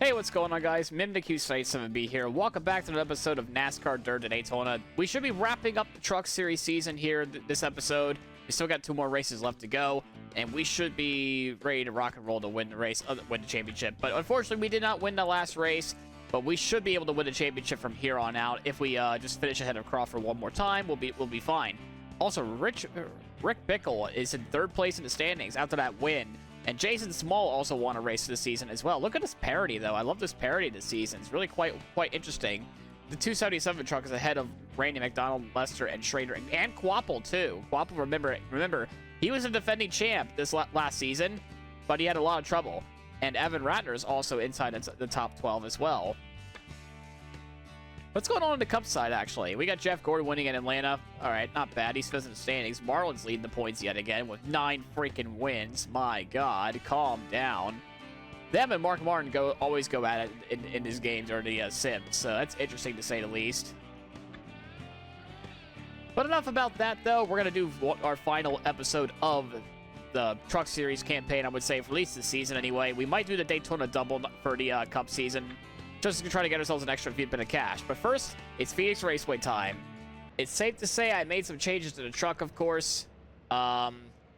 Hey, what's going on, guys? MimDQ7B here. Welcome back to another episode of NASCAR Dirt at Daytona. We should be wrapping up the Truck Series season here this episode. We still got 2 more races left to go, and we should be ready to rock and roll to win the race, win the championship. But unfortunately, we did not win the last race, but we should be able to win the championship from here on out. If we just finish ahead of Crawford one more time, we'll be fine. Also, Rick Bickle is in 3rd place in the standings after that win. And Jason Small also won a race this season as well. Look at this parity, though. I love this parity this season. It's really quite interesting. The 277 truck is ahead of Randy McDonald, Lester, and Schrader, and Quapple, too. Quapple, remember, he was a defending champ this last season, but he had a lot of trouble. And Evan Ratner is also inside the top 12 as well. What's going on the Cup side, actually? We got Jeff Gordon winning in Atlanta. All right, not bad. He's 5th in the standings. Marlin's leading the points yet again with 9 freaking wins. My God, calm down. Them and Mark Martin always go at it in his games or the Sims, so that's interesting to say the least. But enough about that, though. We're going to do our final episode of the Truck Series campaign, I would say, for at least this season anyway. We might do the Daytona double for the Cup season, just to try to get ourselves an extra few bit of cash. But first, it's Phoenix Raceway time. It's safe to say I made some changes to the truck, of course. I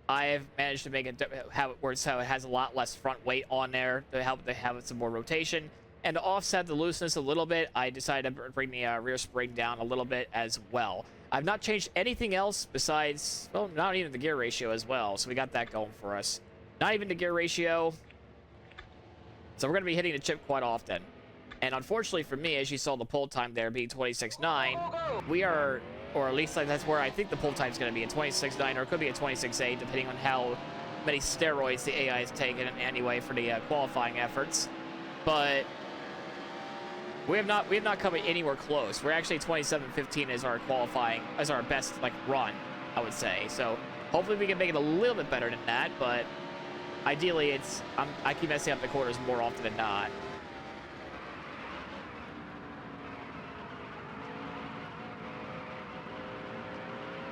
have managed to make it have it where it has a lot less front weight on there to help to have some more rotation. And to offset the looseness a little bit, I decided to bring the rear spring down a little bit as well. I've not changed anything else besides, well, not even the gear ratio as well. So we got that going for us. Not even the gear ratio. So we're going to be hitting the chip quite often. And unfortunately for me, as you saw the pull time there being 26.9, we are, or at least that's where I think the pull time is going to be, in 26.9, or it could be a 26.8, depending on how many steroids the AI has taken anyway for the qualifying efforts. But we have not come anywhere close. We're actually 27.15 as our qualifying, as our best run, I would say. So hopefully we can make it a little bit better than that. But ideally, I keep messing up the quarters more often than not.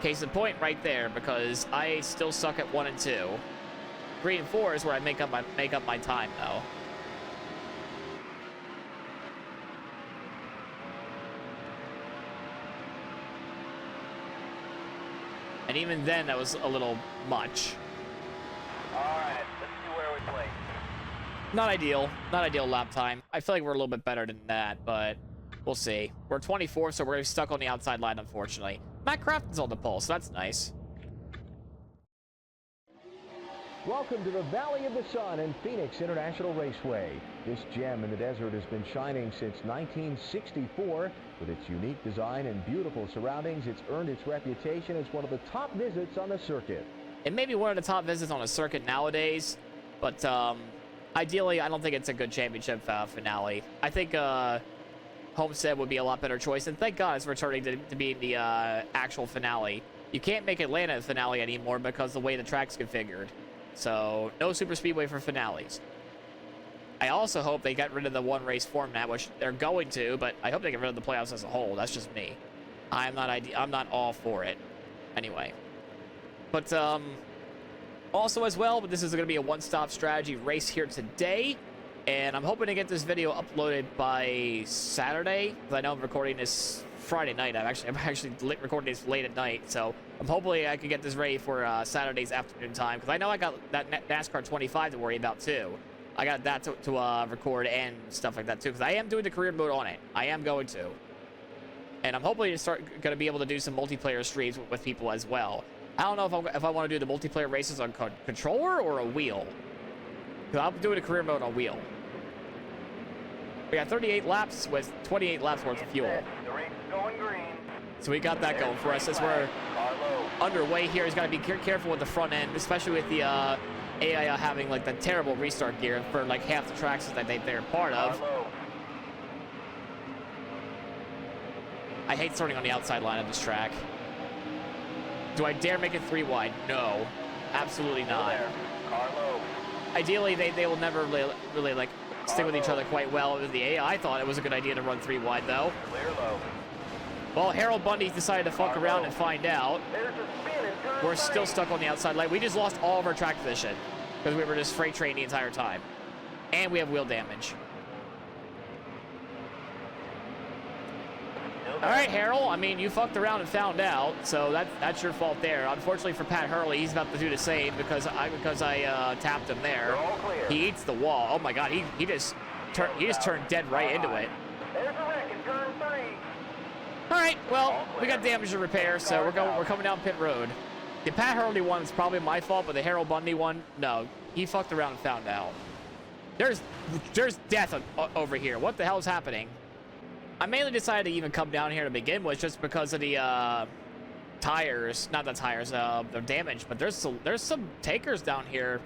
Case in point right there, because I still suck at 1 and 2. 3 and 4 is where I make up my time, though. And even then, that was a little much. All right, let's see where we play. Not ideal. Not ideal lap time. I feel like we're a little bit better than that, but we'll see. We're 24, so we're stuck on the outside line, unfortunately. Matt Crafton's on the pole, so that's nice. Welcome to the Valley of the Sun and Phoenix International Raceway. This gem in the desert has been shining since 1964. With its unique design and beautiful surroundings, it's earned its reputation as one of the top visits on the circuit. It may be one of the top visits on a circuit nowadays, but ideally, I don't think it's a good championship finale. I think Homestead would be a lot better choice, and thank God it's returning to be the actual finale. You can't make Atlanta a finale anymore because of the way the track's configured. So, no super speedway for finales. I also hope they got rid of the 1-race format, which they're going to, but I hope they get rid of the playoffs as a whole. That's just me. I'm not all for it. Anyway. But, also as well, this is going to be a one-stop strategy race here today. And I'm hoping to get this video uploaded by Saturday, because I know I'm recording this Friday night. I'm actually recording this late at night, so hopefully I can get this ready for Saturday's afternoon time, because I know I got that NASCAR 25 to worry about too. I got that to record and stuff like that too, because I am doing the career mode on it. I am going to, and I'm hopefully going to be able to do some multiplayer streams with people as well. I don't know if I want to do the multiplayer races on controller or a wheel, because I'm doing a career mode on wheel. We got 38 laps with 28 laps worth of fuel. The race is going green. So we got that going for us as we're underway here. He's got to be careful with the front end, especially with the AI having the terrible restart gear for half the tracks that they're part of. I hate starting on the outside line of this track. Do I dare make it 3 wide? No, absolutely not. Ideally, they will never really stick with each other quite well. The AI thought it was a good idea to run 3 wide, though. Clear low. Well, Harold Bundy decided to fuck around and find out. We're still stuck on the outside line. We just lost all of our track position because we were just freight trained the entire time. And we have wheel damage. All right, Harold. I mean, you fucked around and found out, so that's your fault there. Unfortunately for Pat Hurley, he's about to do the same because I tapped him there. He eats the wall. Oh my God, he just turned dead right into it. There's a wreck in turn 3. All right, well, we got damage to repair, so we're coming down pit road. The Pat Hurley one is probably my fault, but the Harold Bundy one, no, he fucked around and found out. There's death over here. What the hell's happening? I mainly decided to even come down here to begin with just because of the tires, not the tires, the damage. But there's some takers down here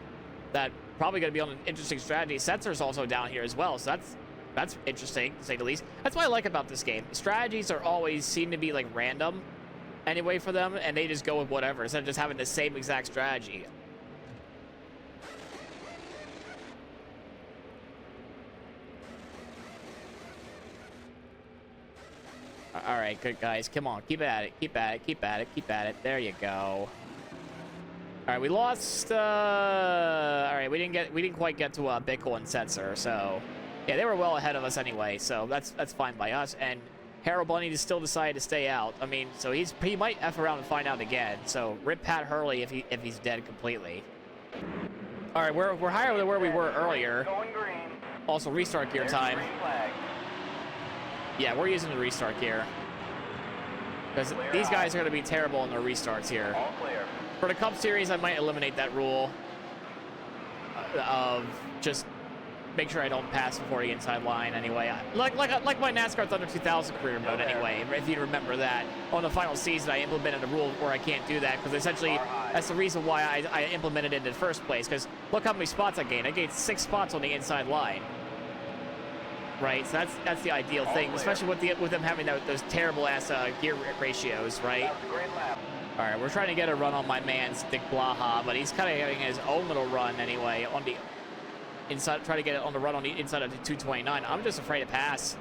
that probably going to be on an interesting strategy. Sensors also down here as well, so that's interesting to say the least. That's what I like about this game. Strategies are always seem to be like random anyway for them, and they just go with whatever instead of just having the same exact strategy. All right, good guys. Come on, keep at it, keep at it, keep at it, keep at it. There you go. All right, we lost. All right, we didn't quite get to Bickle and Sensor, so yeah, they were well ahead of us anyway. So that's fine by us. And Harold Bunny just still decided to stay out. I mean, so he might f around and find out again. So rip Pat Hurley if he's dead completely. All right, we're higher than where we were earlier. Going green. Also restart gear time. Green flag. Yeah, we're using the restart gear. Because these guys are going to be terrible in their restarts here. All clear. For the Cup Series, I might eliminate that rule of just make sure I don't pass before the inside line anyway. Like my NASCAR Thunder 2000 career mode anyway, if you remember that. On the final season, I implemented a rule where I can't do that because essentially that's the reason why I implemented it in the first place. Because look how many spots I gained. I gained 6 spots on the inside line. Right, so that's the ideal thing, especially with them having those terrible ass gear ratios, right? That was a great lap. All right, we're trying to get a run on my man Dick Blaha, but he's kind of having his own little run anyway on the inside. Try to get it on the run on the inside of the 229. I'm just afraid to pass.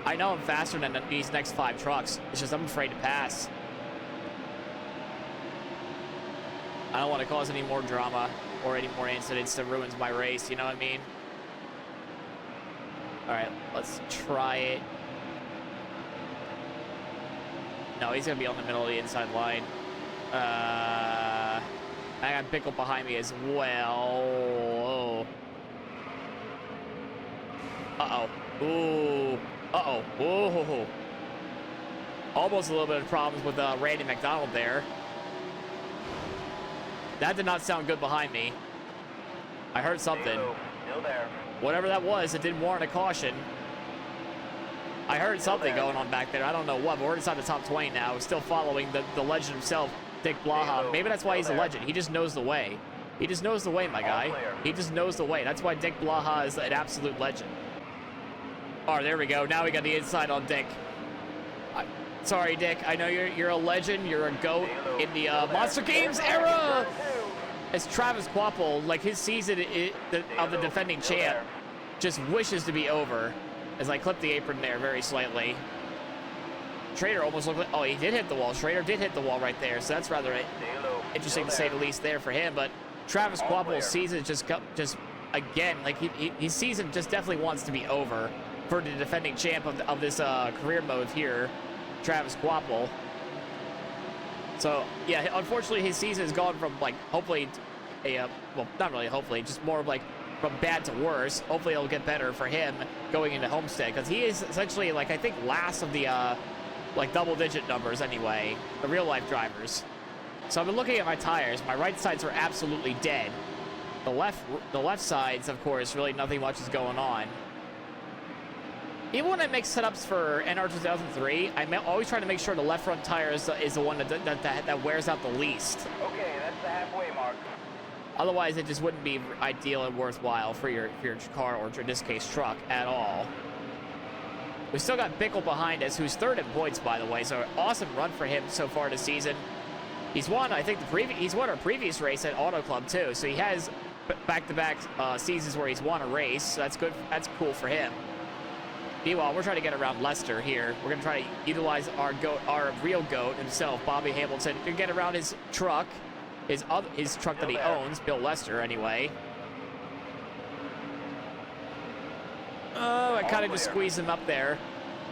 I know I'm faster than these next 5 trucks. It's just I'm afraid to pass. I don't want to cause any more drama or any more incidents that ruins my race. You know what I mean? All right, let's try it. No, he's gonna be on the middle of the inside line. I got Bickle behind me as well. Uh-oh. Ooh. Uh-oh. Whoa. Almost a little bit of problems with Randy McDonald there. That did not sound good behind me. I heard something. Still there. Whatever that was, it didn't warrant a caution. I heard something going on back there. I don't know what, but we're inside the top 20 now. We're still following the legend himself, Dick Blaha. Maybe that's why he's a legend. He just knows the way. He just knows the way, my guy. He just knows the way. That's why Dick Blaha is an absolute legend. Oh, there we go. Now we got the inside on Dick. Sorry, Dick. I know you're a legend. You're a GOAT in the Monster Games era. As Travis Quapple, like his season of the defending champ, just wishes to be over. As I clip the apron there very slightly. Schrader almost looked like, oh, he did hit the wall. Schrader did hit the wall right there, so that's rather interesting to say the least there for him. But Travis Quapple's season just again, like his season just definitely wants to be over for the defending champ of this career mode here, Travis Quapple. So yeah, unfortunately his season has gone from like hopefully well, not really hopefully, just more of like from bad to worse. Hopefully it'll get better for him going into Homestead, because he is essentially like I think last of the like double-digit numbers anyway, the real life drivers. So I've been looking at my tires. My right sides are absolutely dead. The left sides, of course, really nothing much is going on. Even when I make setups for NR 2003, I'm always trying to make sure the left front tire is the one that wears out the least. Okay, that's the halfway mark. Otherwise, it just wouldn't be ideal and worthwhile for your car, or in this case, truck, at all. We still got Bickle behind us, who's third in points, by the way, so awesome run for him so far this season. He's won, I think, he's won our previous race at Auto Club, too, so he has back-to-back seasons where he's won a race, so that's good. That's cool for him. Meanwhile, we're trying to get around Lester here. We're going to try to utilize our real GOAT himself, Bobby Hamilton, to get around his truck, his truck that he owns, Bill Lester, anyway. Oh, I kind of just squeezed him up there.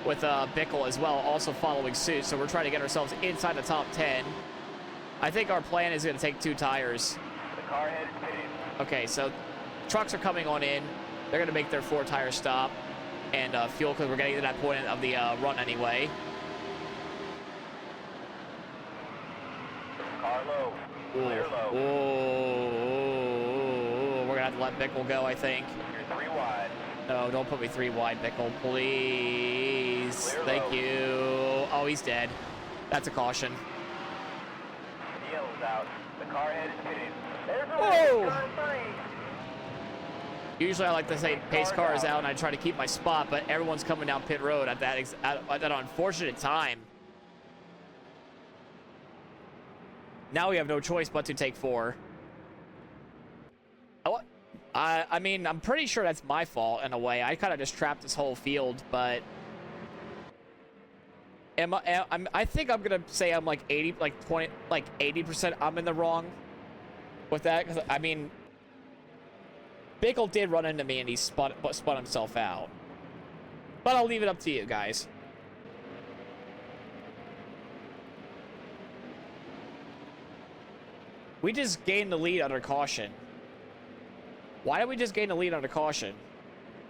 with Bickle as well, also following suit. So we're trying to get ourselves inside the top 10. I think our plan is going to take 2 tires. The car headed pitted. Okay, so trucks are coming on in. They're going to make their 4-tire stop and fuel because we're getting to that point of the run anyway. Car low. Clear low. We're going to have to let Bickle go, I think. You're 3 wide. No, don't put me 3 wide, Bickle, please. Clear Thank low. you. Oh, he's dead. That's a caution. The yellow's out. The car headed pitted. There's a Whoa! wreck. Turn 3. Usually I like to say pace cars out and I try to keep my spot, but everyone's coming down pit road at that unfortunate time. Now we have no choice but to take 4. I mean, I'm pretty sure that's my fault in a way. I kind of just trapped this whole field, but I think I'm gonna say I'm like 80% I'm in the wrong with that. 'Cause, I mean, Bickle did run into me and he spun himself out. But I'll leave it up to you guys. We just gained the lead under caution. Why did we just gain the lead under caution?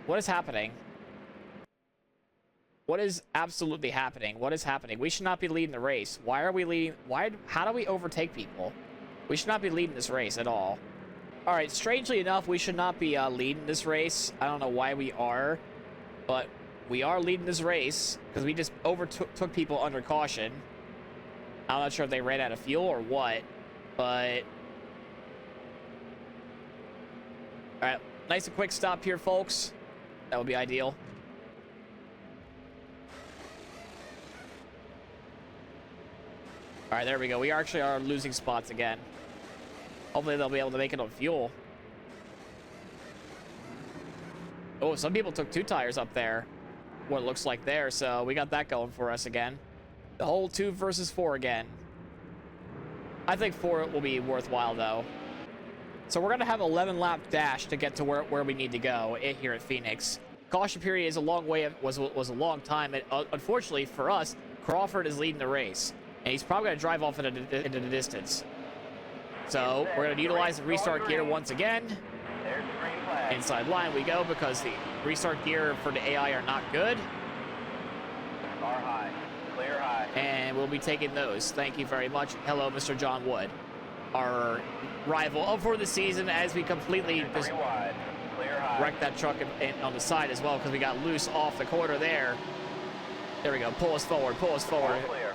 What is happening? What is absolutely happening? What is happening? We should not be leading the race. Why are we leading? How do we overtake people? We should not be leading this race at all. All right, strangely enough, we should not be leading this race. I don't know why we are, but we are leading this race because we just overtook people under caution. I'm not sure if they ran out of fuel or what, but... All right, nice and quick stop here, folks. That would be ideal. All right, there we go. We actually are losing spots again. Hopefully they'll be able to make it on fuel. Oh, some people took 2 tires up there. What it looks like there, so we got that going for us again. The whole 2 versus 4 again. I think 4 will be worthwhile, though. So we're going to have an 11-lap dash to get to where we need to go here at Phoenix. Caution period is a long way, was a long time. And, unfortunately for us, Crawford is leading the race. And he's probably going to drive off into the distance. So we're going to utilize the restart gear once again. There's the green flag. Inside line we go because the restart gear for the AI are not good. Car high. Clear high. And we'll be taking those. Thank you very much. Hello, Mr. John Wood. Our rival for the season as we completely You're just 3 wide. Clear high. wrecked that truck on the side as well because we got loose off the corner there. There we go. Pull us forward. Pull us forward. All clear.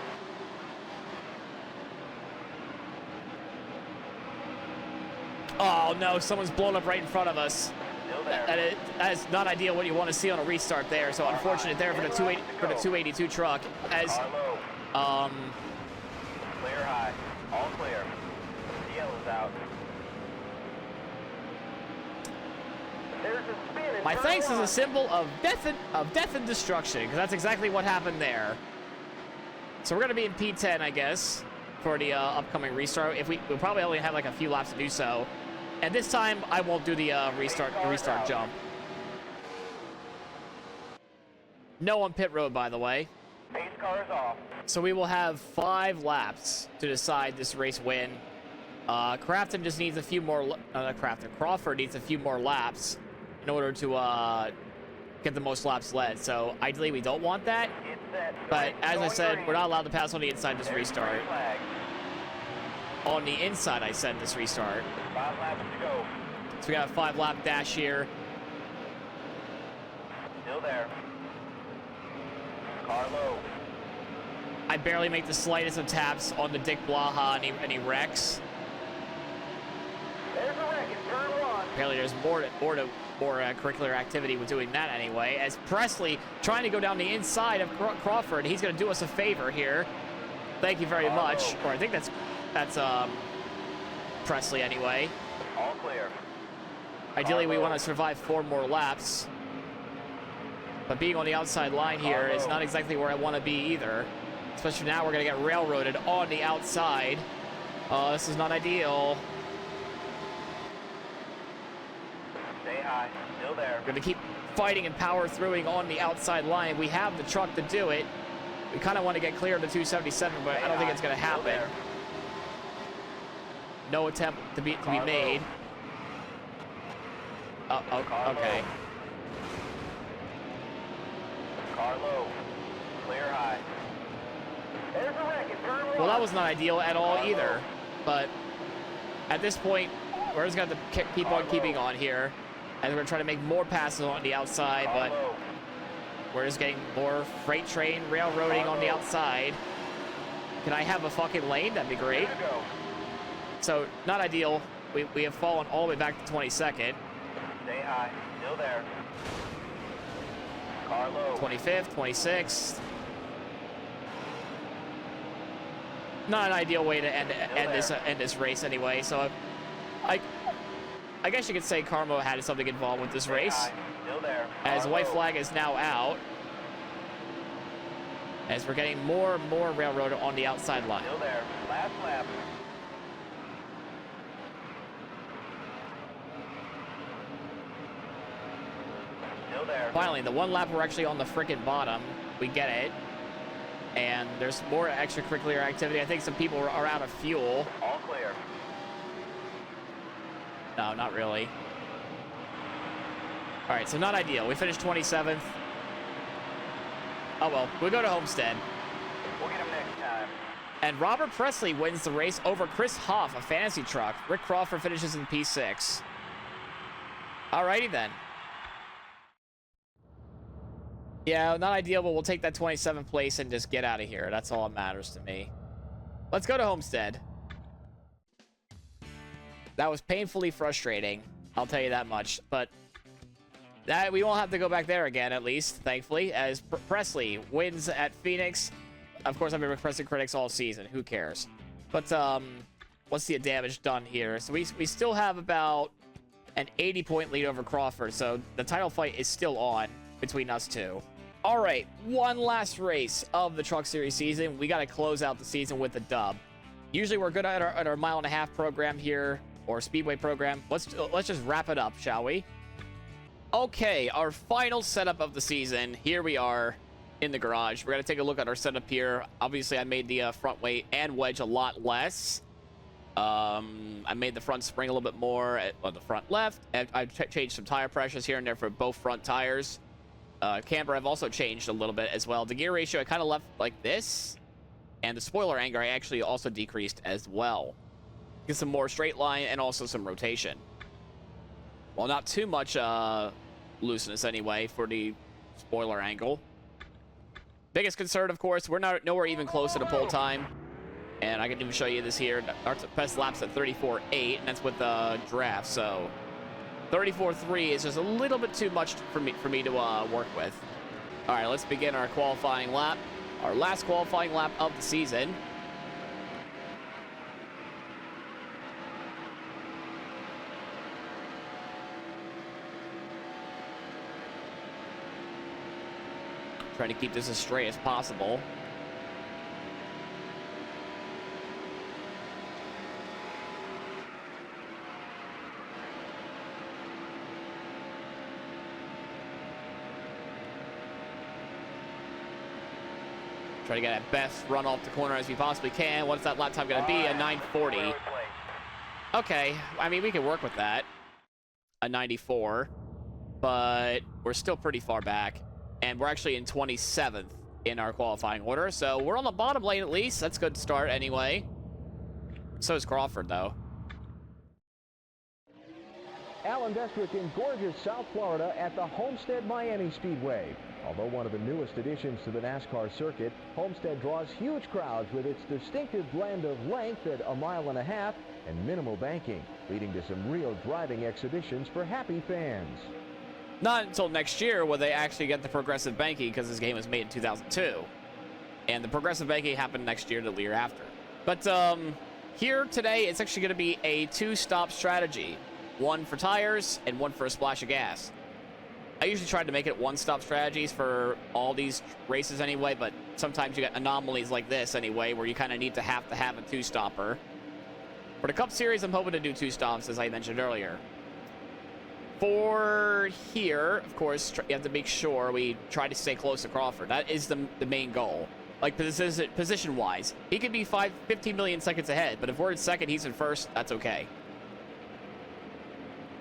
Oh, no. Someone's blown up right in front of us. Still there. That is not ideal what you want to see on a restart there. So unfortunate there for the 282 truck. As Car low. Clear high. All clear. The yellow's out. There's a spin in my turn thanks is 1. a symbol of death and destruction because that's exactly what happened there. So we're gonna be in P10, I guess, for the upcoming restart. If we'll probably only have like a few laps to do so. And this time I won't do the restart jump. No on pit road, by the way. Pace car is off. So we will have 5 laps to decide this race win. Crafton just needs a few more. Crawford needs a few more laps in order to get the most laps led. So ideally we don't want that. It's set. But as I said, green. we're not allowed to pass on the inside this There's the restart. green flag. On the inside, I said this restart. 5 laps to go. So we got a 5-lap dash here. Still there. Car low. I barely make the slightest of taps on the Dick Blaha and he wrecks. There's a wreck in turn 1. Apparently there's more curricular activity with doing that anyway. As Presley trying to go down the inside of Crawford. He's going to do us a favor here. Thank you very much. Or I think that's Presley anyway. All clear. Ideally, we want to survive 4 more laps. But being on the outside line here is not exactly where I want to be either. Especially now we're going to get railroaded on the outside. This is not ideal. Stay high. Still there. We're going to keep fighting and power throughing on the outside line. We have the truck to do it. We kind of want to get clear of the 277, but I don't think it's going to happen. No attempt to be made. Oh, okay. Carlo, clear high. There's a wreck in turn one. Well, that was not ideal at all either. But at this point, we're just going to have to keep on keeping on here. And we're going to try to make more passes on the outside, but we're just getting more freight train railroading on the outside. Can I have a fucking lane? That'd be great. So, not ideal. We have fallen all the way back to 22nd. Stay high. Still there. Carlo. 25th, 26th. Not an ideal way to end this race anyway. So, I guess you could say Carmo had something involved with this race. Still there. As the white flag is now out. As we're getting more and more railroad on the outside line. Still there. Last lap. Still there. Finally, the one lap we're actually on the frickin' bottom. We get it. And there's more extracurricular activity. I think some people are out of fuel. All clear. No, not really. All right, so not ideal. We finished 27th. Oh, well, we go to Homestead. We'll get him next time. And Robert Presley wins the race over Chris Hoff, a fantasy truck. Rick Crawford finishes in P6. Alrighty then. Yeah, not ideal, but we'll take that 27th place and just get out of here. That's all that matters to me. Let's go to Homestead. That was painfully frustrating. I'll tell you that much. But that we won't have to go back there again, at least, thankfully, as Presley wins at Phoenix. Of course, I've been requesting critics all season. Who cares? But what's the damage done here? So we still have about an 80-point lead over Crawford. So the title fight is still on between us two. All right, one last race of the Truck Series season. We got to close out the season with a dub. Usually we're good at our mile-and-a-half program here, or Speedway program. Let's just wrap it up, shall we? Okay, our final setup of the season. Here we are in the garage. We're going to take a look at our setup here. Obviously, I made the front weight and wedge a lot less. I made the front spring a little bit more on the front left. And I've changed some tire pressures here and there for both front tires. Camber I've also changed a little bit as well. The gear ratio I kind of left like this. And the spoiler angle I actually also decreased as well. Get some more straight line and also some rotation. Well, not too much looseness anyway for the spoiler angle. Biggest concern, of course, we're nowhere even close to the pole time. And I can even show you this here. Our best lap's at 34.8, and that's with the draft. So 34.3 is just a little bit too much for me to work with. All right, let's begin our qualifying lap. Our last qualifying lap of the season. Trying to keep this as straight as possible. Try to get at best run off the corner as we possibly can. What's that lap time going to be? A 9:40. Okay, I mean, we can work with that. A 94. But we're still pretty far back. And we're actually in 27th in our qualifying order. So we're on the bottom lane at least. That's a good start anyway. So is Crawford, though. Alan Destrick in gorgeous South Florida at the Homestead Miami Speedway. Although one of the newest additions to the NASCAR circuit, Homestead draws huge crowds with its distinctive blend of length at 1.5 miles and minimal banking, leading to some real driving exhibitions for happy fans. Not until next year will they actually get the progressive banking, because this game was made in 2002. And the progressive banking happened next year to the year after. But here today, it's actually going to be a 2-stop strategy. One for tires and one for a splash of gas. I usually try to make it 1-stop strategies for all these races anyway, but sometimes you get anomalies like this anyway, where you kind of need to have a 2-stopper. For the Cup Series, I'm hoping to do 2 stops, as I mentioned earlier. For here, of course, you have to make sure we try to stay close to Crawford. That is the main goal. Like, position-wise. He could be 15 million seconds ahead, but if we're in second, he's in first, that's okay.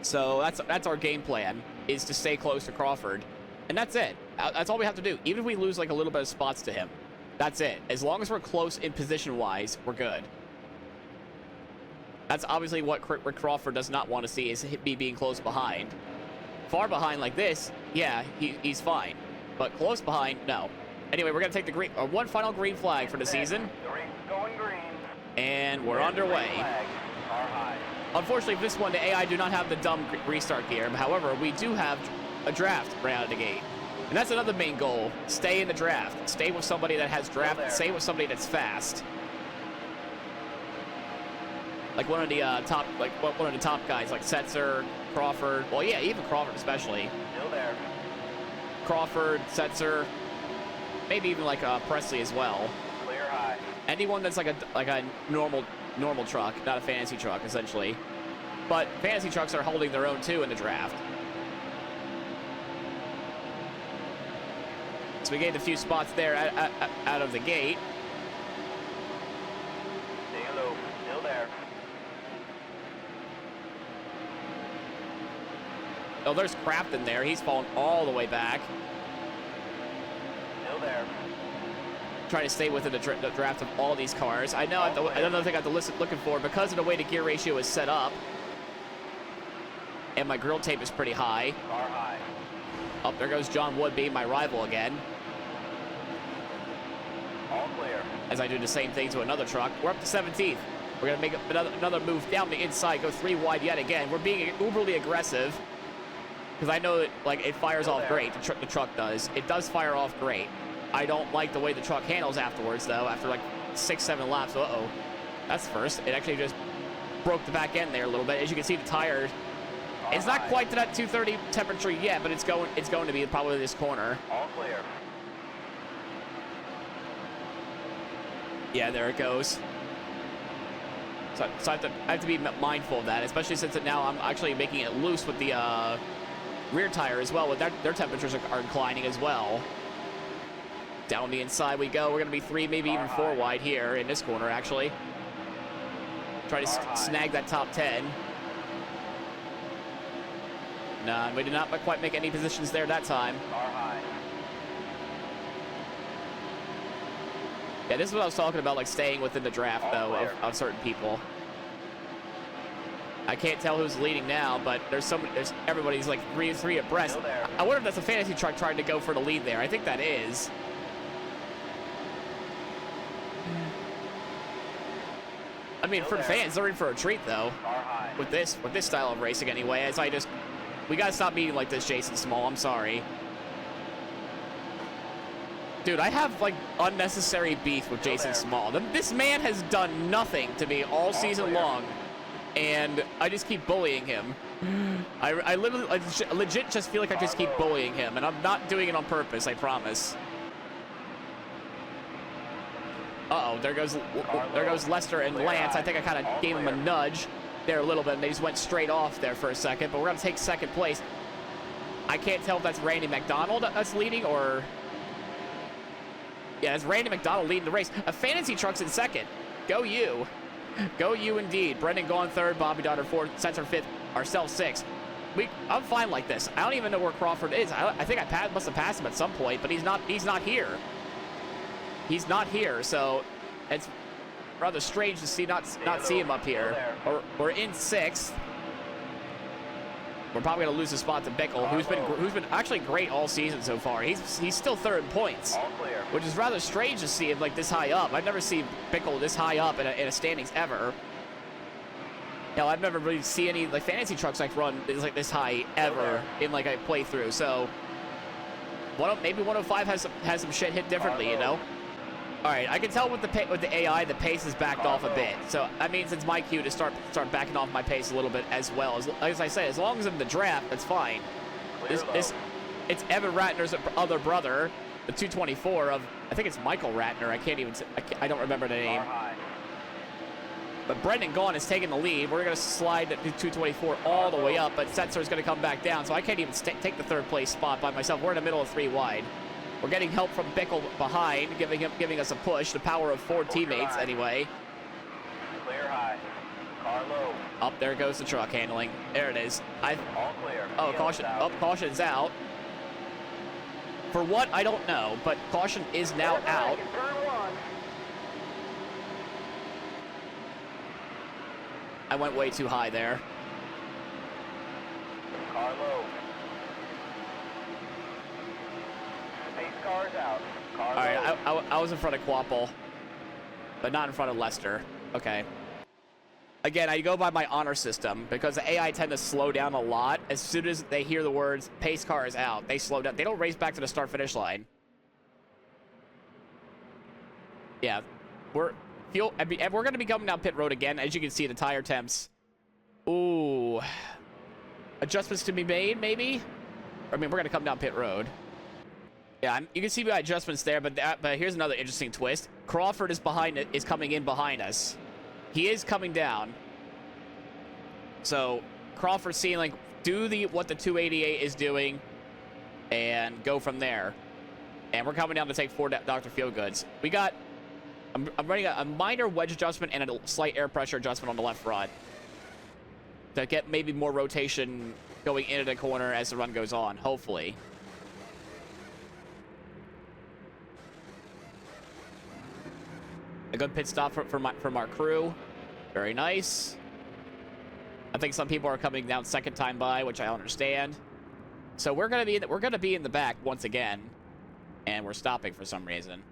So that's our game plan, is to stay close to Crawford. And that's it. That's all we have to do. Even if we lose, like, a little bit of spots to him, that's it. As long as we're close in position-wise, we're good. That's obviously what Rick Crawford does not want to see, is me being close behind. Far behind like this, yeah, he's fine. But close behind, no. Anyway, we're going to take the green, one final green flag for the season. Going green. And we're underway. Unfortunately, for this one, the AI do not have the dumb restart gear. However, we do have a draft right out of the gate. And that's another main goal. Stay in the draft. Stay with somebody that has draft. Stay with somebody that's fast. Like one of the one of the top guys, like Setzer, Crawford. Well, yeah, even Crawford especially. Still there. Crawford, Setzer, maybe even like Presley as well. Clear high. Anyone that's like a normal truck, not a fantasy truck, essentially. But fantasy trucks are holding their own too in the draft. So we gained a few spots there out of the gate. Stay low. Still there. Oh, there's Crafton there. He's fallen all the way back. Still there. Trying to stay within the draft of all these cars. I know. I don't know if I got the list looking for, because of the way the gear ratio is set up, and my grill tape is pretty high. Car high. Up there goes John Woodby, my rival again. All clear. As I do the same thing to another truck. We're up to 17th. We're gonna make another move down the inside, go 3 wide yet again. We're being uberly aggressive, because I know that, like, it fires off great. The truck does. It does fire off great. I don't like the way the truck handles afterwards, though. After like 6-7 laps, that's first. It actually just broke the back end there a little bit. As you can see, the tire, it's not quite to that 230 temperature yet, but it's going to be probably this corner. All clear. Yeah, there it goes. So I have to be mindful of that, especially since now I'm actually making it loose with the rear tire as well. With their temperatures are inclining as well. Down the inside we go. We're going to be 3, maybe even 4 wide here in this corner, actually. Try to snag that top 10. Nah, we did not quite make any positions there that time. Yeah, this is what I was talking about, like staying within the draft, though, of certain people. I can't tell who's leading now, but there's everybody's like 3 abreast. I wonder if that's a fantasy truck trying to go for the lead there. I think that is. I mean, for the fans, they're in for a treat, though. With this style of racing, anyway. As we gotta stop being like this, Jason Small. I'm sorry, dude. I have like unnecessary beef with Jason Small. This man has done nothing to me all season long, and I just keep bullying him. I legit just feel like I just keep bullying him, and I'm not doing it on purpose. I promise. Uh-oh, there goes Lester and Lance. I think I kind of gave him a nudge there a little bit, and they just went straight off there for a second, but we're going to take second place. I can't tell if that's Randy McDonald that's leading, or... Yeah, it's Randy McDonald leading the race. A fantasy truck's in second. Go you. Go you indeed. Brendan Gaughan third, Bobby Daughter fourth, Sensor fifth, ourselves sixth. I'm fine like this. I don't even know where Crawford is. I think I must have passed him at some point, but he's not here. He's not here, so it's rather strange to not see him up here. We're in sixth. We're probably gonna lose a spot to Bickle, who's been actually great all season so far. He's still third in points, which is rather strange to see him like this high up. I've never seen Bickle this high up in a standings ever. Hell, I've never really seen any like fantasy trucks like run like this high ever in like a playthrough. So maybe 105 has some shit hit differently, you know. All right, I can tell with the AI, the pace has backed off a bit. So that means it's my cue to start backing off my pace a little bit as well. As I say, as long as I'm in the draft, that's fine. It's Evan Ratner's other brother, the 224 of, I think it's Michael Ratner. I don't remember the name. But Brendan Gaughan is taking the lead. We're going to slide to 224 all the way up, but Setzer is going to come back down, so I can't even take the third place spot by myself. We're in the middle of 3 wide. We're getting help from Bickle behind, giving us a push. The power of 4 teammates, anyway. Clear high. Car low. Up there goes the truck handling. There it is. All clear. Oh, caution. Oh, caution's out. For what? I don't know, but caution is now out. I went way too high there. Car low. Pace car's out. Car All right, I was in front of Quapple, but not in front of Lester. Okay. Again, I go by my honor system because the AI tend to slow down a lot. As soon as they hear the words pace car is out, they slow down. They don't race back to the start-finish line. Yeah, we're going to be coming down pit road again. As you can see, the tire temps. Ooh, adjustments to be made, maybe. I mean, we're going to come down pit road. Yeah, you can see my adjustments there, but here's another interesting twist. Crawford is coming in behind us. He is coming down. So Crawford's seeing, like, do what the 288 is doing and go from there. And we're coming down to take 4 Dr. Feelgoods. We got, I'm running a minor wedge adjustment and a slight air pressure adjustment on the left front to get maybe more rotation going into the corner as the run goes on, hopefully. A good pit stop from our crew. Very nice. I think some people are coming down second time by, which I understand. So we're gonna be in the back once again, and we're stopping for some reason.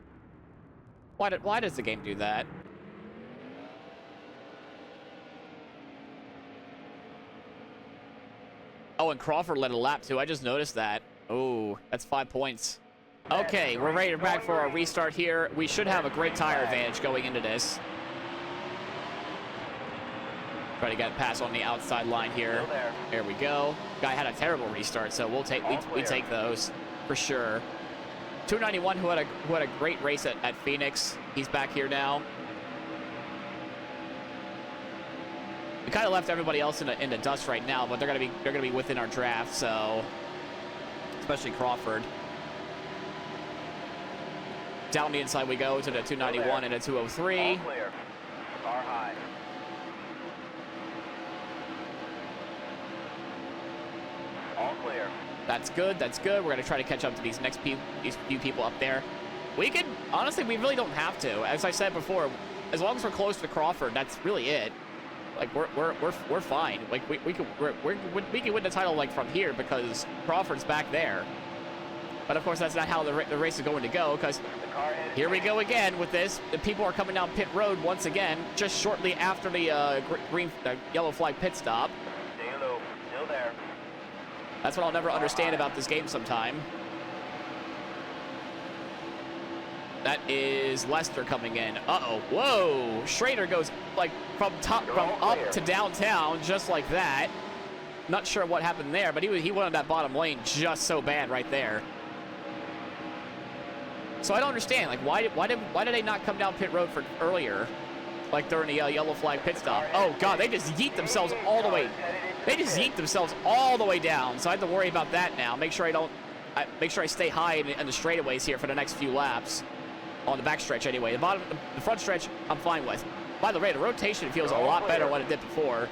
Why does the game do that? Oh, and Crawford led a lap too. I just noticed that. Oh, that's 5 points. Okay, we're ready to back for our restart here. We should have a great tire advantage going into this. Try to get a pass on the outside line here. There we go. Guy had a terrible restart, so we take those for sure. 291 who had a great race at Phoenix. He's back here now. We kind of left everybody else in the dust right now, but they're gonna be within our draft, so especially Crawford. Down the inside we go to the 291 and a 203. All clear. Car high. All clear. That's good. That's good. We're gonna try to catch up to these few people up there. We could honestly, we really don't have to. As I said before, as long as we're close to Crawford, that's really it. Like we're fine. Like we can win the title like from here because Crawford's back there. But of course, that's not how the race is going to go, because here we go again with this. The people are coming down pit road once again, just shortly after the yellow flag pit stop. Stay low, still there. That's what I'll never understand about this game sometime. That is Lester coming in. Uh-oh, whoa! Schrader goes like from up to downtown, just like that. Not sure what happened there, but he went on that bottom lane just so bad right there. So I don't understand, like, why did they not come down pit road for earlier, like during the yellow flag pit stop? Oh God, they just yeet themselves all the way. They just yeet themselves all the way down. So I have to worry about that now. Make sure I stay high in the straightaways here for the next few laps, on the back stretch anyway. The front stretch, I'm fine with. By the way, the rotation feels a lot better than it did before.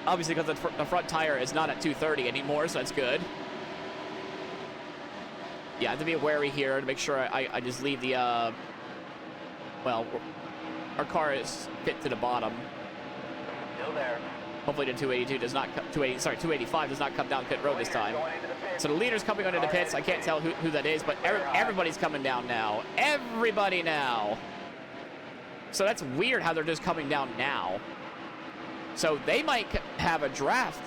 Obviously, because the front tire is not at 230 anymore, so that's good. Yeah, I have to be wary here to make sure I just leave the, well, our car is fit to the bottom. Still there. Hopefully the 282 does not, 285 does not come down pit road this time. So the leader's coming under the pits. I can't tell who that is, but everybody's coming down now. Everybody now. So that's weird how they're just coming down now. So they might have a draft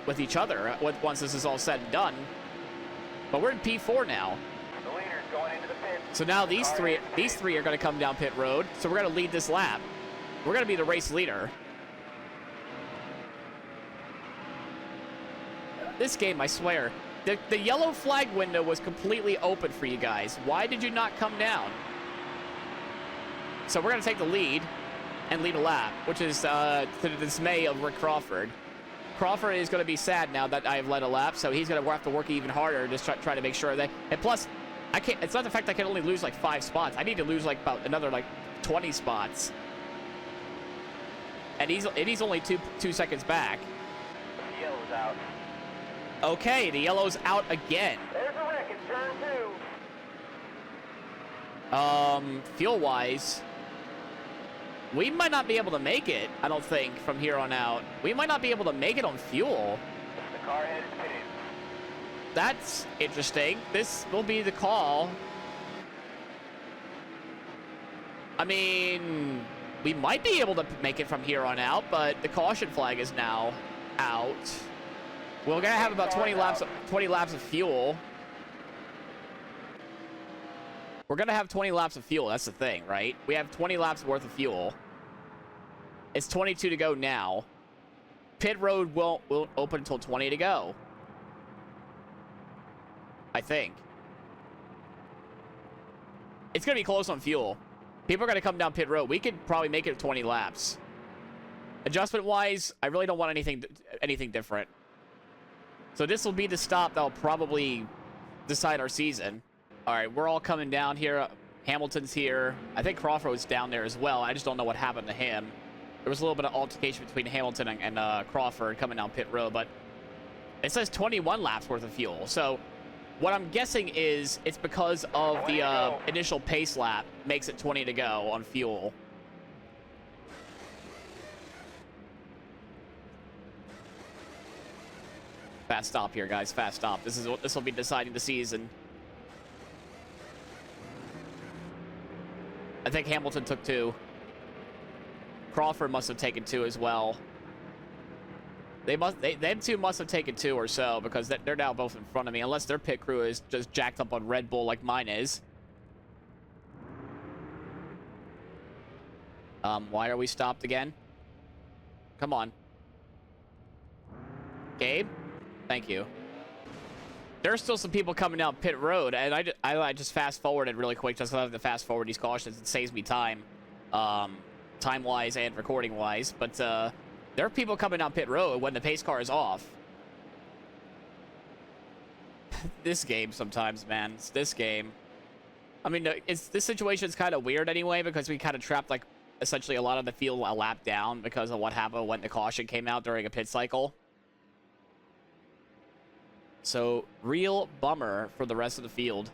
with each other once this is all said and done. But we're in P4 now. The leader's going into the pit. So now these three are going to come down pit road. So we're going to lead this lap. We're going to be the race leader. This game, I swear, the yellow flag window was completely open for you guys. Why did you not come down? So we're going to take the lead. and lead a lap, which is to the dismay of Rick Crawford. Crawford is going to be sad now that I have led a lap, so he's going to have to work even harder to try to make sure that. And plus, I can't. It's not the fact I can only lose like 5 spots. I need to lose like about another like 20 spots. And he's only two seconds back. The yellow's out. Okay, the yellow's out again. There's a wreck in turn 2. Fuel-wise, we might not be able to make it, I don't think, from here on out. We might not be able to make it on fuel. The car head is pitted. That's interesting. This will be the call. I mean, we might be able to make it from here on out, but the caution flag is now out. We're gonna have about 20 laps of fuel. We're gonna have 20 laps of fuel. That's the thing, right? We have 20 laps worth of fuel. It's 22 to go now. Pit road won't open until 20 to go, I think. It's gonna be close on fuel. People are gonna come down pit road. We could probably make it 20 laps. Adjustment wise, I really don't want anything different. So this will be the stop that will probably decide our season. All right, we're all coming down here. Hamilton's here. I think Crawford's down there as well. I just don't know what happened to him. There was a little bit of altercation between Hamilton and Crawford coming down pit road, but it says 21 laps worth of fuel. So what I'm guessing is it's because of the initial pace lap makes it 20 to go on fuel. Fast stop here, guys. Fast stop. This will be deciding the season. I think Hamilton took 2. Crawford must have taken 2 as well. Them two must have taken 2 or so, because they're now both in front of me, unless their pit crew is just jacked up on Red Bull like mine is. Why are we stopped again? Come on. Gabe? Thank you. There's still some people coming down pit road, and I just fast forwarded really quick just because I have to fast forward these cautions. It saves me time, time-wise and recording-wise. But there are people coming down pit road when the pace car is off. This game sometimes, man. It's this game. I mean, this situation is kind of weird anyway, because we kind of trapped like essentially a lot of the field a lap down because of what happened when the caution came out during a pit cycle. So, real bummer for the rest of the field.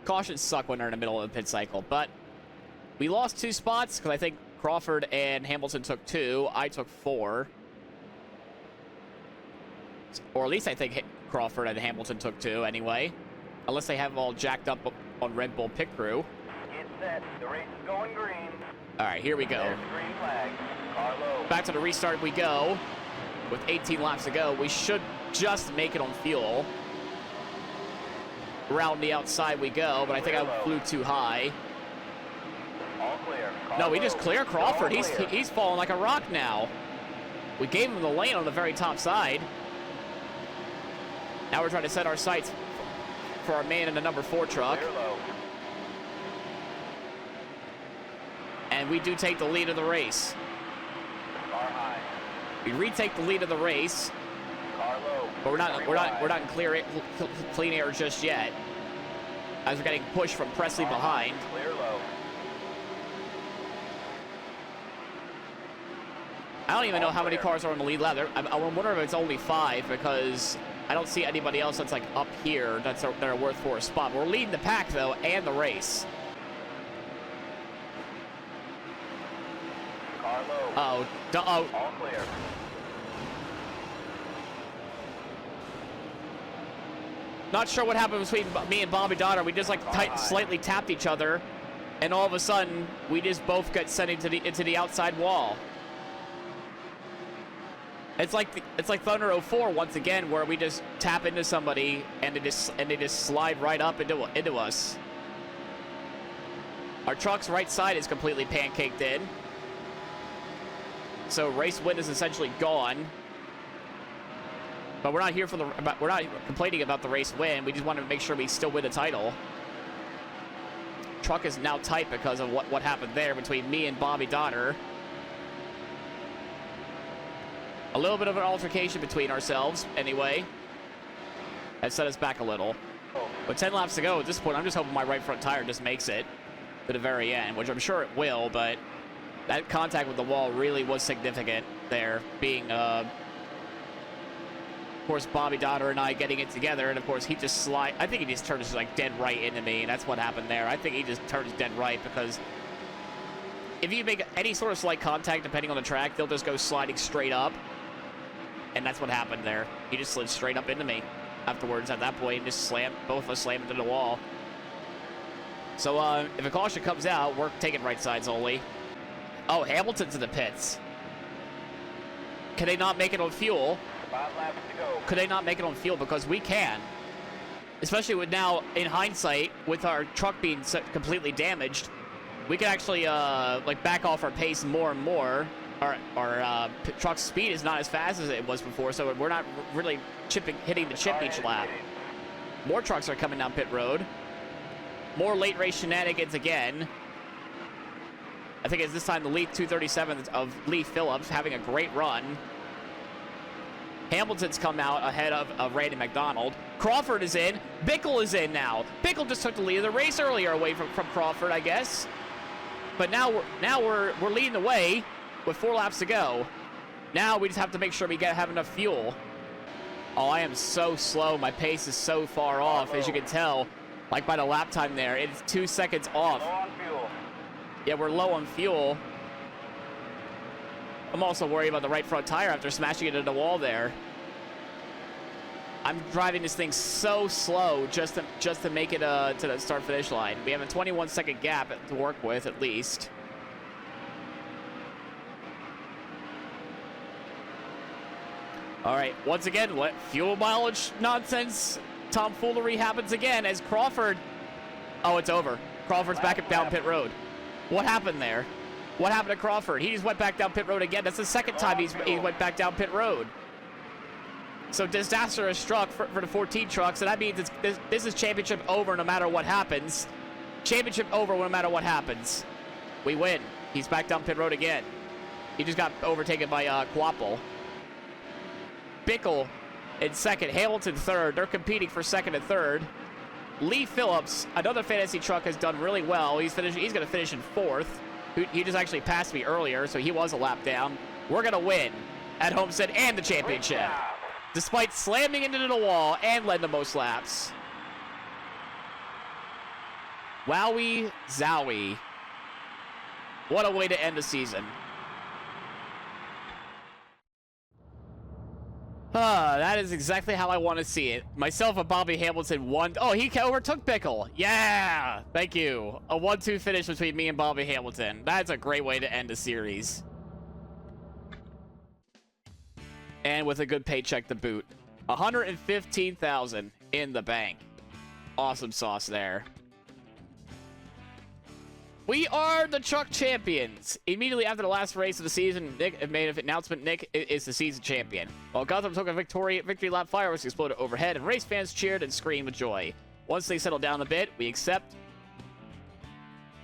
Cautions suck when they're in the middle of the pit cycle, but we lost 2 spots because I think Crawford and Hamilton took 2. I took 4. Or at least I think Crawford and Hamilton took 2 anyway. Unless they have them all jacked up on Red Bull pit crew. Get set. The race is going green. All right, here we go. There's the green flag. Car low. Back to the restart we go. With 18 laps to go, we should just make it on fuel. Around the outside we go, but I think I flew too high. All clear. Car No, we low. just clear Crawford. All clear. He's falling like a rock now. We gave him the lane on the very top side. Now we're trying to set our sights for our man in the number 4 truck. Clear low. And we do take the lead of the race. Car high. We retake the lead of the race, Car low. but we're Very not wide. in clean air just yet. As we're getting pushed from Presley Car behind. high. Clear low. I don't even know how many cars are on the lead lap. I wonder if it's only 5, because I don't see anybody else that's like up here that are worth for a spot. We're leading the pack though, and the race. Car low. Oh, All clear. not sure what happened between me and Bobby Donner. We just like slightly tapped each other, and all of a sudden we just both got sent into the outside wall. It's like Thunder 04 once again, where we just tap into somebody and they just slide right up into us. Our truck's right side is completely pancaked in, so race win is essentially gone. But we're not here for we're not complaining about the race win. We just want to make sure we still win the title. truck is now tight because of what happened there between me and Bobby Donner. A little bit of an altercation between ourselves, anyway. That set us back a little. But 10 laps to go at this point. I'm just hoping my right front tire just makes it to the very end, which I'm sure it will, but that contact with the wall really was significant there, being, of course, Bobby Donner and I getting it together, and of course, he just I think he just turned his, like, dead right into me, and that's what happened there. I think he just turned his dead right, because if you make any sort of slight contact, depending on the track, they'll just go sliding straight up, and that's what happened there. He just slid straight up into me afterwards at that point, and just both of us slammed into the wall. So, if a caution comes out, we're taking right sides only. Oh, Hamilton's in the pits. Can they not make it on fuel? 5 laps to go. Could they not make it on fuel? Because we can. Especially with now, in hindsight, with our truck being completely damaged, we can actually, like, back off our pace more and more. Our truck's speed is not as fast as it was before, so we're not really hitting the chip each lap. More trucks are coming down pit road. More late race shenanigans again. I think it's this time the Leaf 237 of Lee Phillips having a great run. Hamilton's come out ahead of Randy McDonald. Crawford is in. Bickle is in now. Bickle just took the lead of the race earlier away from Crawford, I guess. But now we're leading the way with 4 laps to go. Now we just have to make sure we have enough fuel. Oh, I am so slow. My pace is so far off, as you can tell. Like by the lap time there, it's 2 seconds off. Low on fuel. Yeah, we're low on fuel. I'm also worried about the right front tire after smashing it into the wall there. I'm driving this thing so slow just to make it to the start-finish line. We have a 21-second gap to work with, at least. All right, once again, what fuel mileage nonsense tomfoolery happens again as Crawford... Oh, it's over. Crawford's back up down pit road. What happened there? What happened to Crawford? He just went back down pit road again. That's the second time he went back down pit road. So disaster has struck for the 14 trucks, and that means this is championship over no matter what happens. Championship over no matter what happens. We win. He's back down pit road again. He just got overtaken by Quapple. Bickle in second, Hamilton third. They're competing for second and third. Lee Phillips, another fantasy truck, has done really well. He's going to finish in fourth. He just actually passed me earlier, so he was a lap down. We're going to win at Homestead and the championship, despite slamming into the wall and led the most laps. Wowie zowie. What a way to end the season. That is exactly how I want to see it. Myself and Bobby Hamilton won. Oh, he overtook Bickle. Yeah, thank you. A 1-2 finish between me and Bobby Hamilton. That's a great way to end the series. And with a good paycheck to boot. $115,000 in the bank. Awesome sauce there. We are the truck champions. Immediately after the last race of the season, Nick made an announcement. Nick is the season champion. While Gotham took a victory lap, fireworks exploded overhead, and race fans cheered and screamed with joy. Once they settled down a bit, we accept.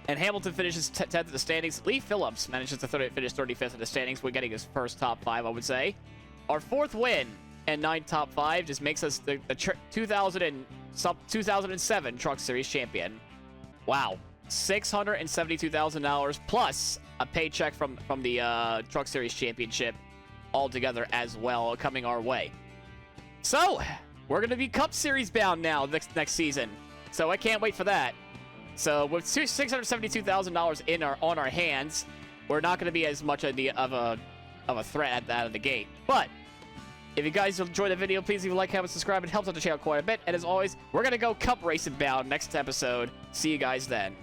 And Hamilton finishes 10th in the standings. Lee Phillips manages to finish 35th in the standings. We're getting his first top 5, I would say. Our 4th win and 9th top 5 just makes us the 2007 Truck Series champion. Wow. $672,000 plus a paycheck from the Truck Series Championship altogether as well coming our way. So, we're going to be Cup Series bound now next season. So, I can't wait for that. So, with $672,000 on our hands, we're not going to be as much of a threat out of the gate. But if you guys enjoyed the video, please leave a like, comment, subscribe. It helps out the channel quite a bit. And as always, we're going to go Cup racing bound next episode. See you guys then.